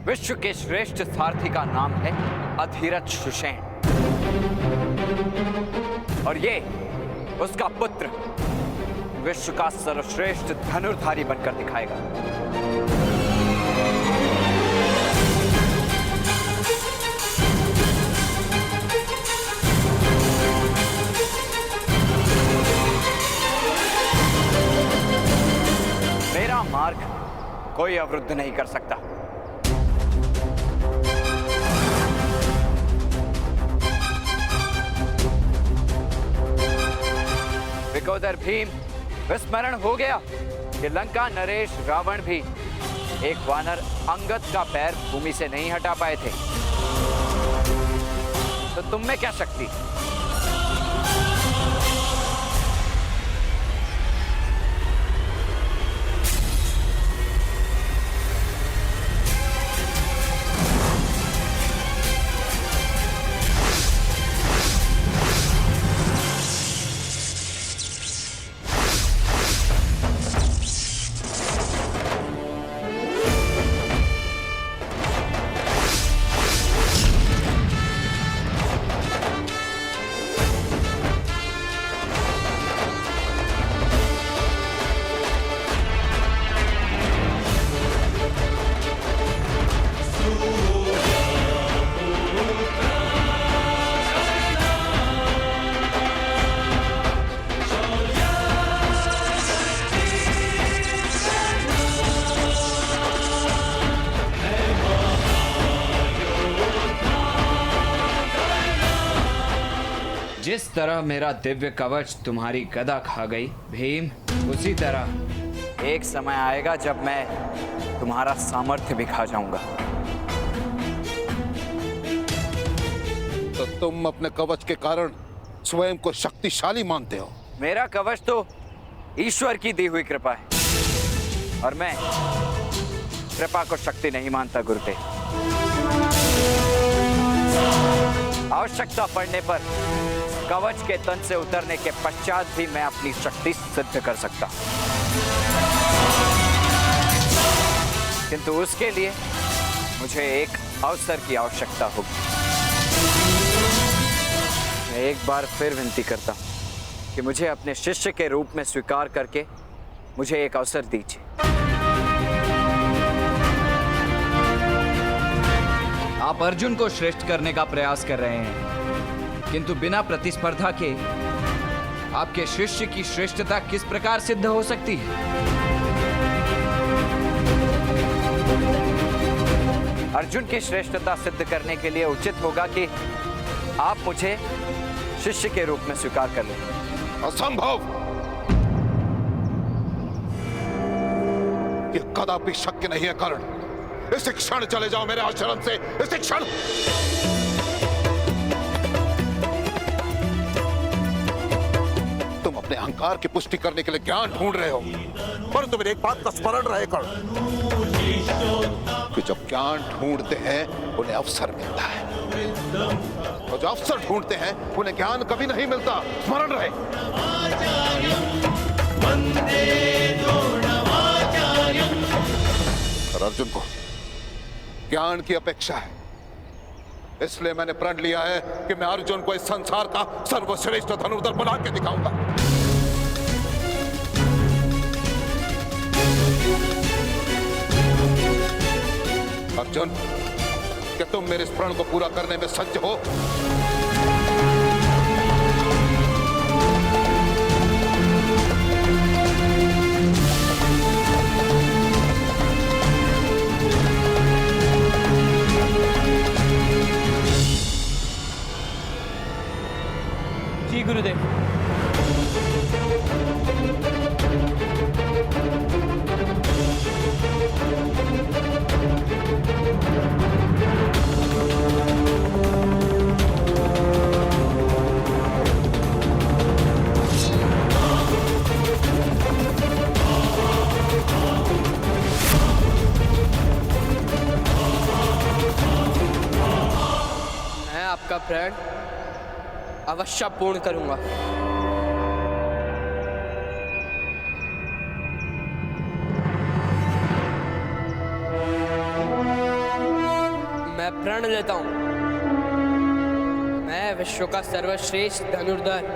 विश्व के श्रेष्ठ सारथी का नाम है अधीरथ सुषेण, और ये उसका पुत्र विश्व का सर्वश्रेष्ठ धनुर्धारी बनकर दिखाएगा। मेरा मार्ग कोई अवरुद्ध नहीं कर सकता। विकोदर भीम, विस्मरण हो गया कि लंका नरेश रावण भी एक वानर अंगद का पैर भूमि से नहीं हटा पाए थे, तो तुम में क्या शक्ति? जिस तरह मेरा दिव्य कवच तुम्हारी गदा खा गई भीम, उसी तरह एक समय आएगा जब मैं तुम्हारा सामर्थ्य भी खा जाऊंगा। तो तुम अपने कवच के कारण स्वयं को शक्तिशाली मानते हो? मेरा कवच तो ईश्वर की दी हुई कृपा है, और मैं कृपा को शक्ति नहीं मानता गुरुदेव। आवश्यकता पड़ने पर कवच के तन से उतरने के पश्चात भी मैं अपनी शक्ति सिद्ध कर सकता हूं, किंतु उसके लिए मुझे एक अवसर की आवश्यकता होगी। मैं एक बार फिर विनती करता हूं कि मुझे अपने शिष्य के रूप में स्वीकार करके मुझे एक अवसर दीजिए। आप अर्जुन को श्रेष्ठ करने का प्रयास कर रहे हैं, किंतु बिना प्रतिस्पर्धा के आपके शिष्य की श्रेष्ठता किस प्रकार सिद्ध हो सकती है? अर्जुन की श्रेष्ठता सिद्ध करने के लिए उचित होगा कि आप मुझे शिष्य के रूप में स्वीकार कर लें। असंभव! ये कदापि शक्य नहीं है कर्ण। इस क्षण चले जाओ मेरे आश्रम से, इस क्षण। तुम अपने अहंकार की पुष्टि करने के लिए ज्ञान ढूंढ रहे हो, परंतु मेरी एक बात का स्मरण रहे कर्ण कि जो ज्ञान ढूंढते हैं उन्हें अवसर मिलता है, और जो अवसर ढूंढते हैं उन्हें ज्ञान कभी नहीं मिलता। स्मरण रहे। और अर्जुन को ज्ञान की अपेक्षा है, इसलिए मैंने प्रण लिया है कि मैं अर्जुन को इस संसार का सर्वश्रेष्ठ धनुर्धर बना के दिखाऊंगा। अर्जुन, क्या तुम मेरे इस प्रण को पूरा करने में सज्ज हो? जी गुरुदेव। मैं आपका प्रण अवश्य पूर्ण करूंगा। प्रण लेता हूं, मैं विश्व का सर्वश्रेष्ठ धनुर्धर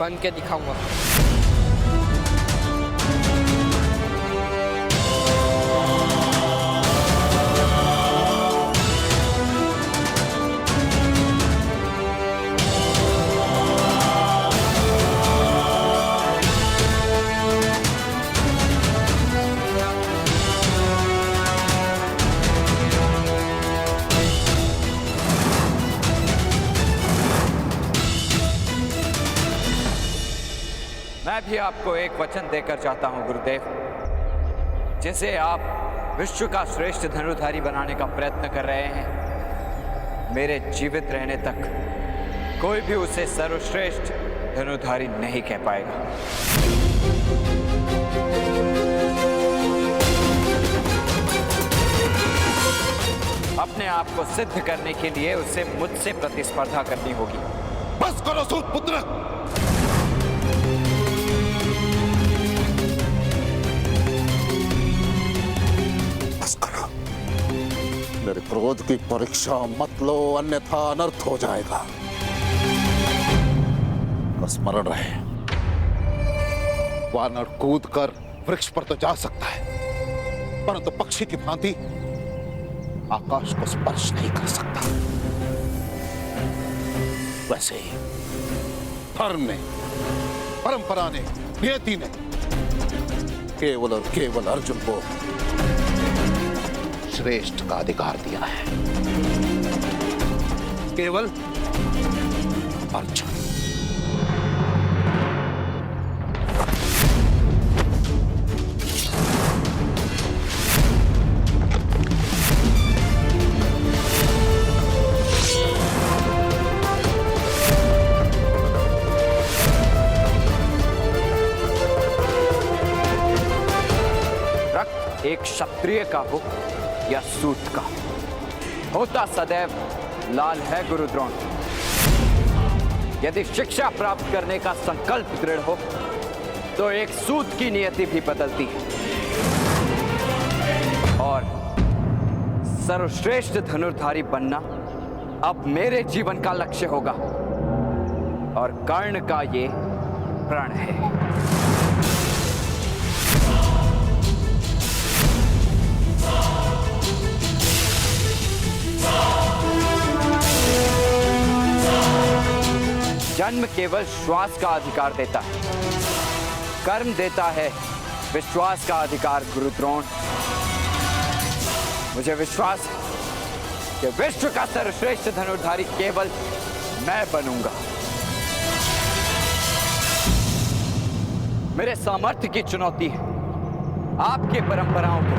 बन के दिखाऊंगा। मैं भी आपको एक वचन देकर चाहता हूं गुरुदेव, जिसे आप विश्व का श्रेष्ठ धनुर्धारी बनाने का प्रयत्न कर रहे हैं। मेरे जीवित रहने तक कोई भी उसे सर्वश्रेष्ठ धनुर्धारी नहीं कह पाएगा। अपने आप को सिद्ध करने के लिए उसे मुझसे प्रतिस्पर्धा करनी होगी। बस करो सूत पुत्र, बस करो। मेरे क्रोध की परीक्षा मत लो, अन्यथा अनर्थ हो जाएगा। स्मरण रहे, वानर कूद कर वृक्ष पर तो जा सकता है, परंतु पक्षी की भांति आकाश को स्पर्श नहीं कर सकता। वैसे ही धर्म ने, परंपरा ने, नियति ने केवल और केवल अर्जुन को श्रेष्ठ का अधिकार दिया है। केवल अर्जुन। एक क्षत्रिय का हो या सूत का, होता सदैव लाल है गुरु द्रोण। यदि शिक्षा प्राप्त करने का संकल्प दृढ़ हो तो एक सूत की नियति भी बदलती है, और सर्वश्रेष्ठ धनुर्धारी बनना अब मेरे जीवन का लक्ष्य होगा, और कर्ण का ये प्रण है। जन्म केवल श्वास का अधिकार देता है, कर्म देता है विश्वास का अधिकार गुरु द्रोण। मुझे विश्वास है कि विश्व का सर्वश्रेष्ठ धनुर्धारी केवल मैं बनूंगा। मेरे सामर्थ्य की चुनौती है आपके परंपराओं को